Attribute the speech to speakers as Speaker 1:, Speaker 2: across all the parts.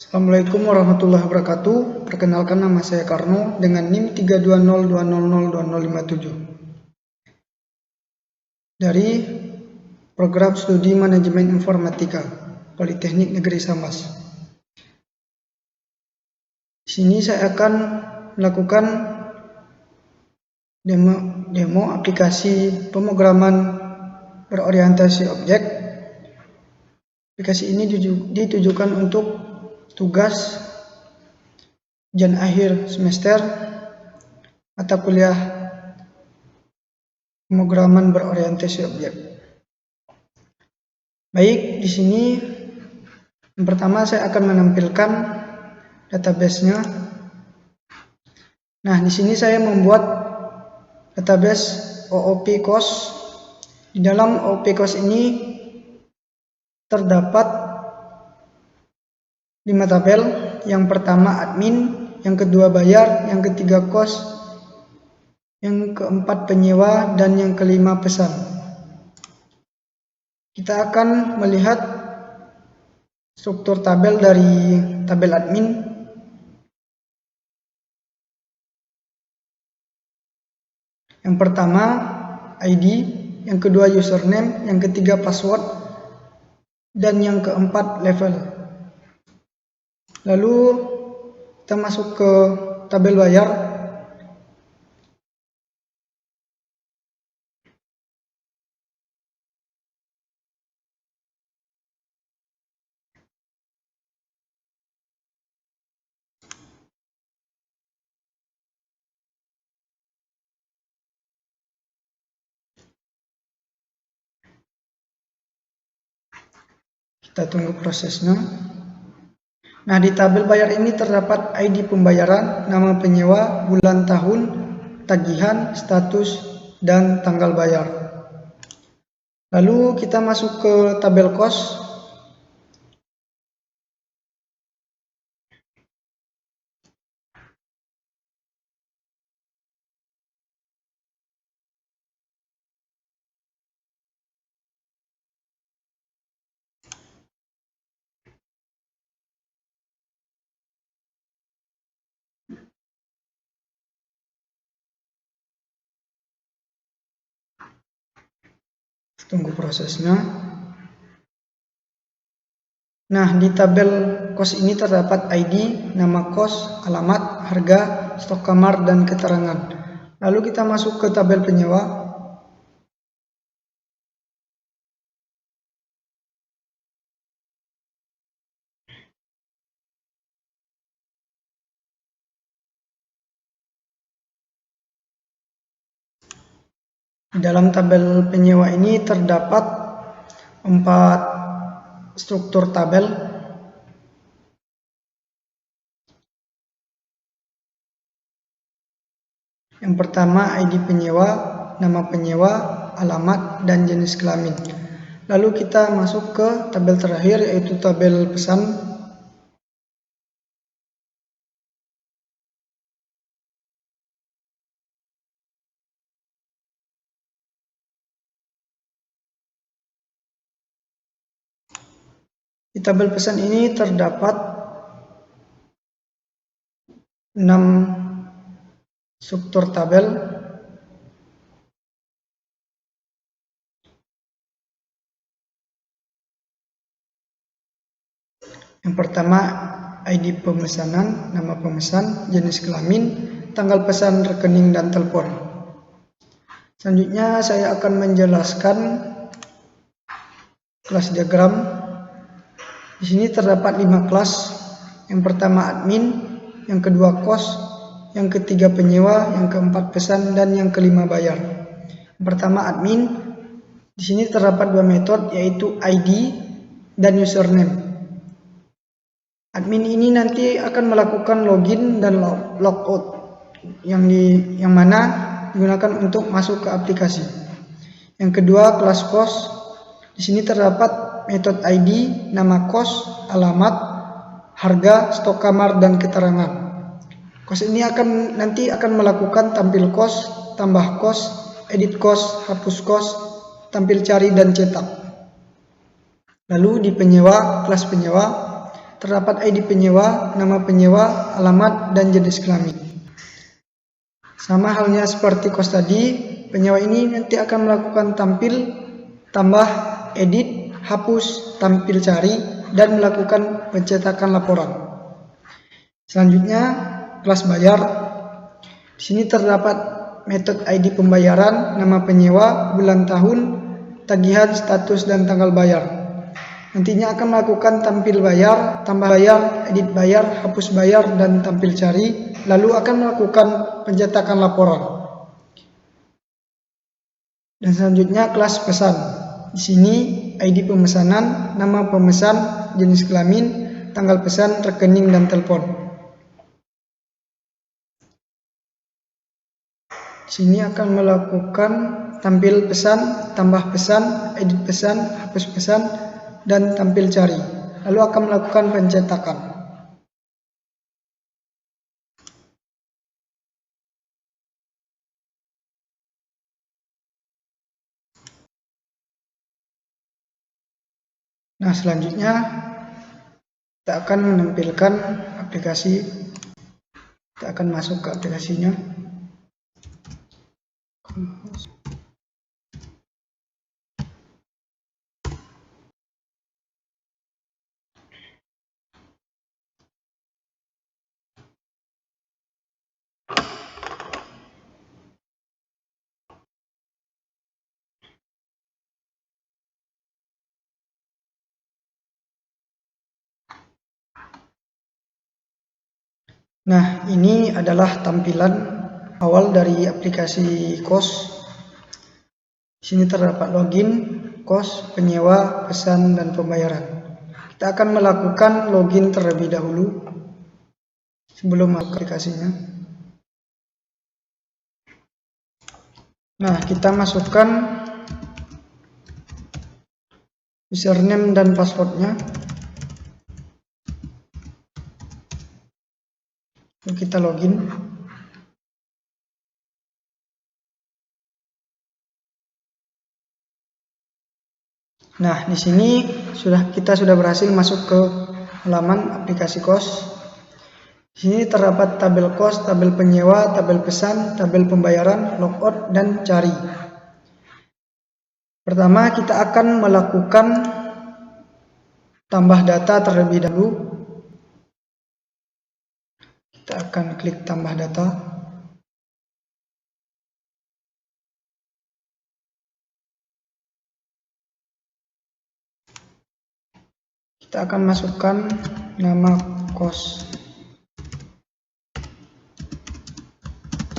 Speaker 1: Assalamualaikum warahmatullahi wabarakatuh. Perkenalkan, nama saya Karno dengan NIM 32020002057 dari Program Studi Manajemen Informatika Politeknik Negeri Sambas. Di sini saya akan melakukan demo aplikasi pemrograman berorientasi objek. Aplikasi ini ditujukan untuk tugas ujian akhir semester mata kuliah pemrograman berorientasi objek. Baik, di sini yang pertama saya akan menampilkan database-nya. Nah, di sini saya membuat database OOP course. Di dalam OOP course ini terdapat 5 tabel. Yang pertama admin, yang kedua bayar, yang ketiga kos, yang keempat penyewa, dan yang kelima pesan. Kita akan melihat struktur tabel dari tabel admin. Yang pertama ID, yang kedua username, yang ketiga password, dan yang keempat level. Lalu kita masuk ke tabel bayar. Kita tunggu prosesnya. Nah, di tabel bayar ini terdapat ID pembayaran, nama penyewa, bulan, tahun, tagihan, status, dan tanggal bayar. Lalu kita masuk ke tabel kos. Tunggu prosesnya. Nah, di tabel kos ini terdapat ID, nama kos, alamat, harga, stok kamar, dan keterangan. Lalu kita masuk ke tabel penyewa. Di dalam tabel penyewa ini terdapat 4 struktur tabel. Yang pertama ID penyewa, nama penyewa, alamat, dan jenis kelamin. Lalu kita masuk ke tabel terakhir, yaitu tabel pesan. Di tabel pesan ini terdapat 6 struktur tabel. Yang pertama ID pemesanan, nama pemesan, jenis kelamin, tanggal pesan, rekening, dan telepon. Selanjutnya saya akan menjelaskan kelas diagram. Di sini terdapat 5 kelas. Yang pertama admin, yang kedua kos, yang ketiga penyewa, yang keempat pesan, dan yang kelima bayar. Yang pertama admin. Di sini terdapat 2 metode, yaitu ID dan username. Admin ini nanti akan melakukan login dan logout, yang mana digunakan untuk masuk ke aplikasi. Yang kedua kelas kos. Di sini terdapat metode ID, nama kos, alamat, harga, stok kamar, dan keterangan. Kos ini nanti akan melakukan tampil kos, tambah kos, edit kos, hapus kos, tampil cari, dan cetak. Lalu di penyewa, kelas penyewa terdapat ID penyewa, nama penyewa, alamat, dan jenis kelamin. Sama halnya seperti kos tadi, penyewa ini nanti akan melakukan tampil, tambah, edit, hapus, tampil cari, dan melakukan pencetakan laporan. Selanjutnya, kelas bayar. Di sini terdapat metode ID pembayaran, nama penyewa, bulan tahun, tagihan, status, dan tanggal bayar. Nantinya akan melakukan tampil bayar, tambah bayar, edit bayar, hapus bayar, dan tampil cari. Lalu akan melakukan pencetakan laporan. Dan selanjutnya kelas pesan. Di sini ID pemesanan, nama pemesan, jenis kelamin, tanggal pesan, rekening, dan telepon. Di sini akan melakukan tampil pesan, tambah pesan, edit pesan, hapus pesan, dan tampil cari. Lalu akan melakukan pencetakan. Nah, selanjutnya kita akan menampilkan aplikasi. Kita akan masuk ke aplikasinya. Nah, ini adalah tampilan awal dari aplikasi KOS. Di sini terdapat login, KOS, penyewa, pesan, dan pembayaran. Kita akan melakukan login terlebih dahulu sebelum masuk aplikasinya. Nah, kita masukkan username dan passwordnya. Lalu kita login. Nah, di sini kita sudah berhasil masuk ke halaman aplikasi KOS. Di sini terdapat tabel KOS, tabel penyewa, tabel pesan, tabel pembayaran, logout, dan cari. Pertama, kita akan melakukan tambah data terlebih dahulu. Kita akan klik tambah data. Kita akan masukkan nama KOS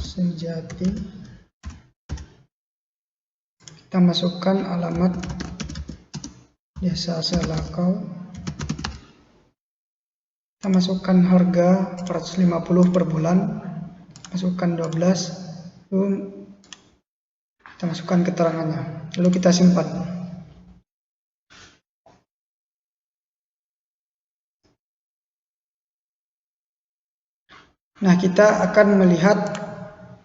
Speaker 1: Sejati. Kita masukkan alamat Desa Selakau. Kita masukkan harga 450 per bulan. Masukkan 12. Lalu kita masukkan keterangannya. Lalu kita simpan. Nah, kita akan melihat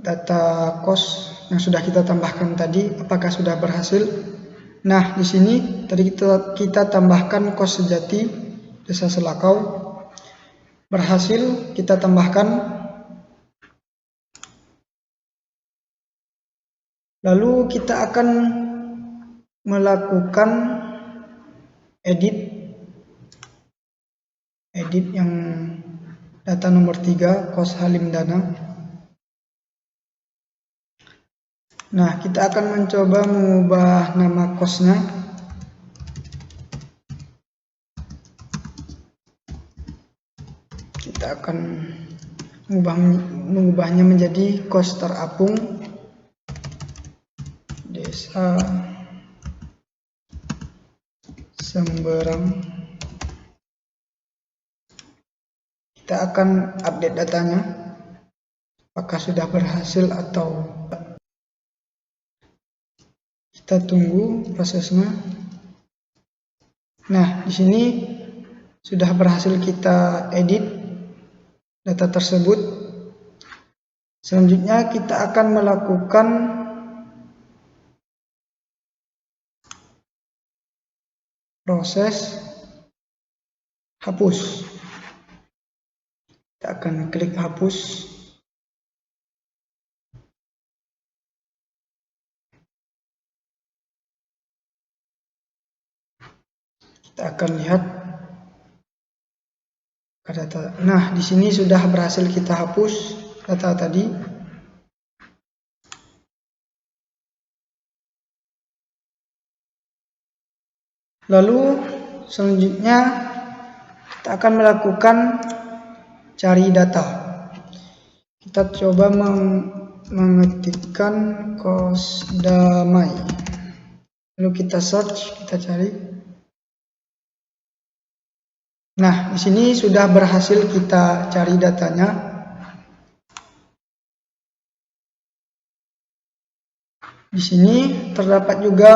Speaker 1: data KOS yang sudah kita tambahkan tadi, apakah sudah berhasil. Nah, di sini tadi kita tambahkan KOS Sejati Desa Selakau. Berhasil kita tambahkan. Lalu kita akan melakukan edit yang data nomor 3, KOS Halim Dana. Nah, kita akan mencoba mengubah nama KOS-nya. Kita akan mengubahnya menjadi KOS Terapung Desa Semberang. Kita akan update datanya, apakah sudah berhasil atau tidak. Kita tunggu prosesnya. Nah, di sini sudah berhasil kita edit data tersebut. Selanjutnya kita akan melakukan proses hapus. Kita akan klik hapus. Kita akan lihat data. Nah, di sini sudah berhasil kita hapus data tadi. Lalu selanjutnya kita akan melakukan cari data. Kita coba mengetikkan Kosdamai. Lalu kita search, kita cari. Nah, di sini sudah berhasil kita cari datanya. Di sini terdapat juga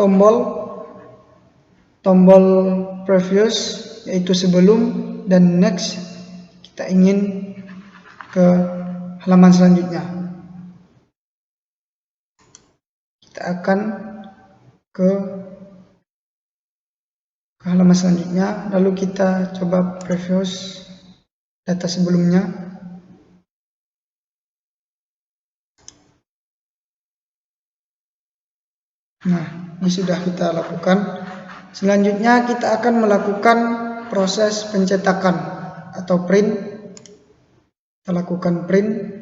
Speaker 1: tombol previous, yaitu sebelum, dan next kita ingin ke halaman selanjutnya. Kita akan ke halaman selanjutnya, lalu kita coba previous data sebelumnya. Nah, ini sudah kita lakukan. Selanjutnya kita akan melakukan proses pencetakan atau print. Kita lakukan print.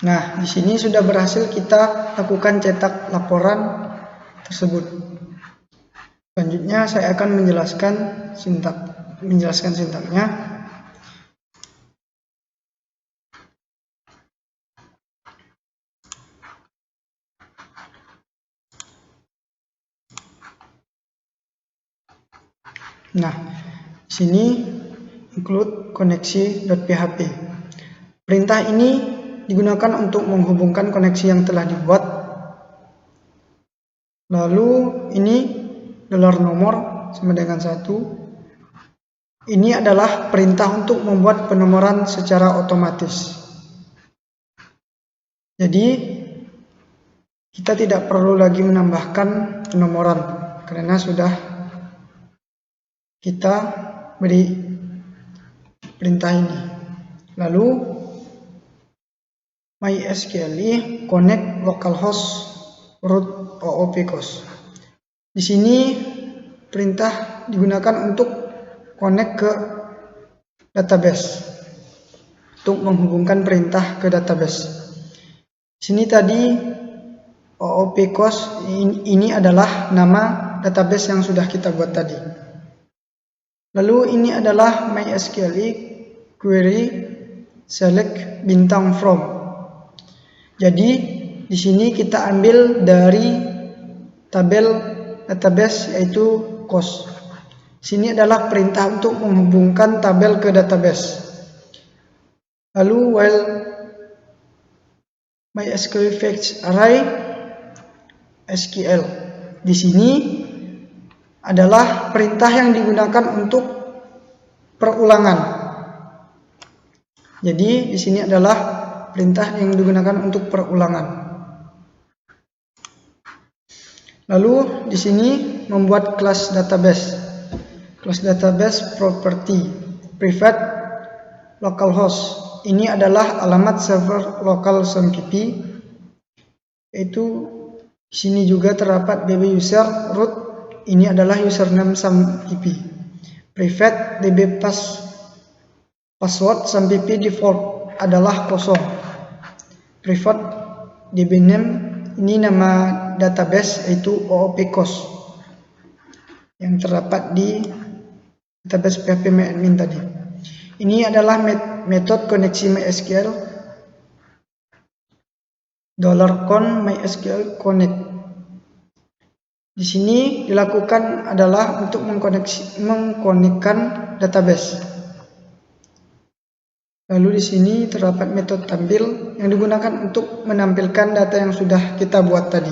Speaker 1: Nah, di sini sudah berhasil kita lakukan cetak laporan tersebut. Selanjutnya saya akan menjelaskan sintaknya. Nah, di sini include koneksi.php. Perintah ini digunakan untuk menghubungkan koneksi yang telah dibuat. Lalu ini $nomor sama dengan 1. Ini adalah perintah untuk membuat penomoran secara otomatis. Jadi kita tidak perlu lagi menambahkan penomoran karena sudah kita beri perintah ini. Lalu MySQL connect localhost root OOPCOS. Di sini perintah digunakan untuk connect ke database, untuk menghubungkan perintah ke database. Di sini tadi OOPCOS ini adalah nama database yang sudah kita buat tadi. Lalu ini adalah MySQL query select bintang from. Jadi di sini kita ambil dari tabel database yaitu COS. Sini adalah perintah untuk menghubungkan tabel ke database. Lalu while MySQL fetch array SQL. Di sini adalah perintah yang digunakan untuk perulangan. Jadi di sini adalah perintah yang digunakan untuk perulangan. Lalu di sini membuat kelas database. Kelas database property private localhost. Ini adalah alamat server lokal SAMPP. Yaitu di sini juga terdapat db user root. Ini adalah username SAMPP. Private db password SAMPP default adalah kosong. Private db name ini nama database yaitu OOPCOS yang terdapat di database phpMyAdmin tadi. Ini adalah metode koneksi MySQL $con MySQL connect. Di sini dilakukan adalah untuk mengkonekkan database. Lalu di sini terdapat metode tampil yang digunakan untuk menampilkan data yang sudah kita buat tadi.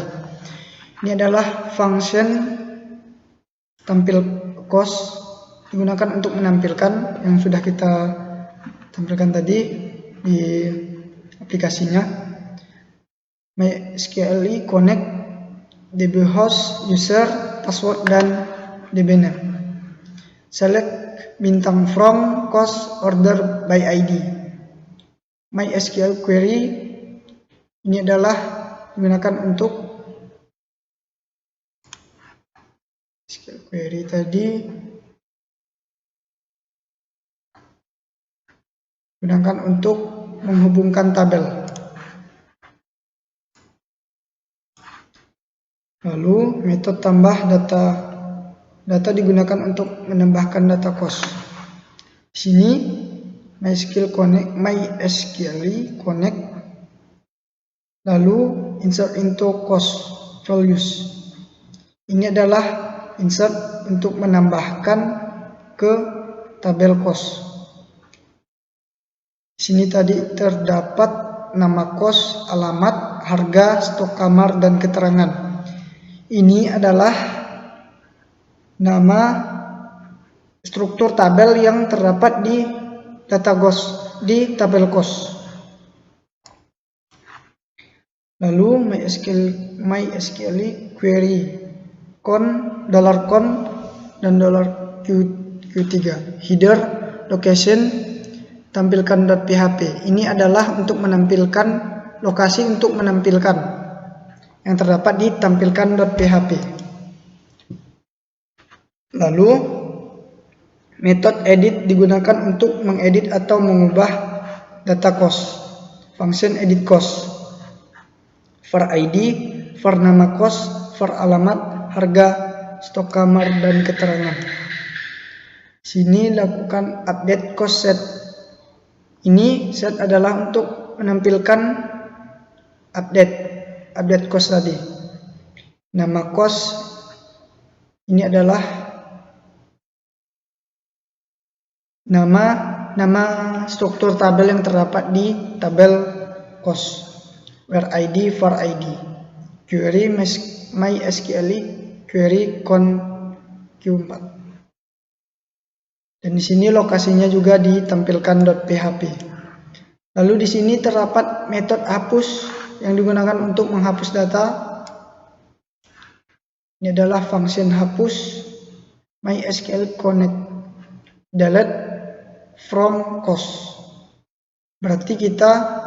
Speaker 1: Ini adalah function tampil cost digunakan untuk menampilkan yang sudah kita tampilkan tadi di aplikasinya. MySQL connect dbhost, user, password, dan dbname. Select bintang from, cost, order by ID. MySQL query ini adalah digunakan untuk SQL query tadi digunakan untuk menghubungkan tabel. Lalu metode tambah data digunakan untuk menambahkan data cost. Di sini MySQL connect, lalu insert into cost values. Ini adalah insert untuk menambahkan ke tabel cost. Di sini tadi terdapat nama cost, alamat, harga, stok kamar, dan keterangan. Ini adalah nama struktur tabel yang terdapat di data cost, di tabel cost. Lalu MySQL query $con dan $Q3. Header, location, tampilkan .php. Ini adalah untuk menampilkan lokasi untuk menampilkan yang terdapat di tampilkan.php. Lalu metode edit digunakan untuk mengedit atau mengubah data cost. Function edit cost. For ID, for nama cost, for alamat, harga, stok kamar, dan keterangan. Sini lakukan update cost set. Ini set adalah untuk menampilkan update cost tadi. Nama cost ini adalah nama struktur tabel yang terdapat di tabel cost. Where ID, for ID. Query MySQL query con Q4. Dan di sini lokasinya juga ditampilkan .php. Lalu di sini terdapat metode hapus yang digunakan untuk menghapus data. Ini adalah function hapus MySQL connect delete from cost. Berarti kita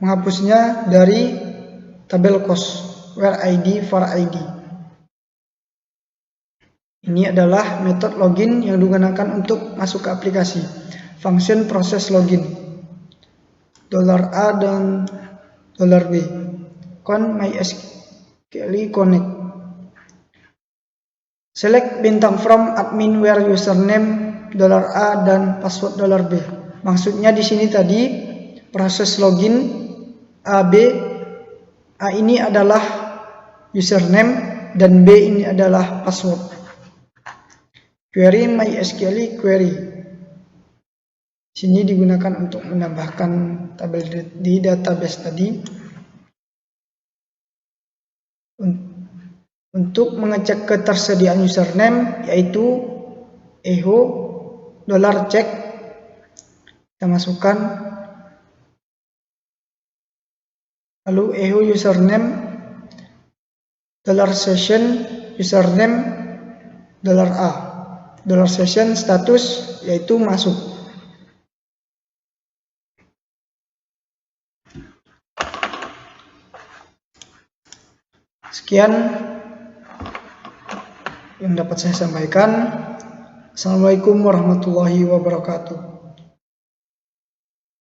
Speaker 1: menghapusnya dari tabel cost where ID, for ID. Ini adalah metode login yang digunakan untuk masuk ke aplikasi. Function proses login $A dan $B. Con MySQL connect. Select bintang from admin where username $A dan password $B. Maksudnya di sini tadi proses login A ini adalah username dan B ini adalah password. Query MySQL query. Sini digunakan untuk menambahkan tabel di database tadi. Untuk mengecek ketersediaan username yaitu echo $check. Kita masukkan. Lalu echo username $session username $A. $session status yaitu masuk. Sekian yang dapat saya sampaikan. Assalamualaikum warahmatullahi wabarakatuh.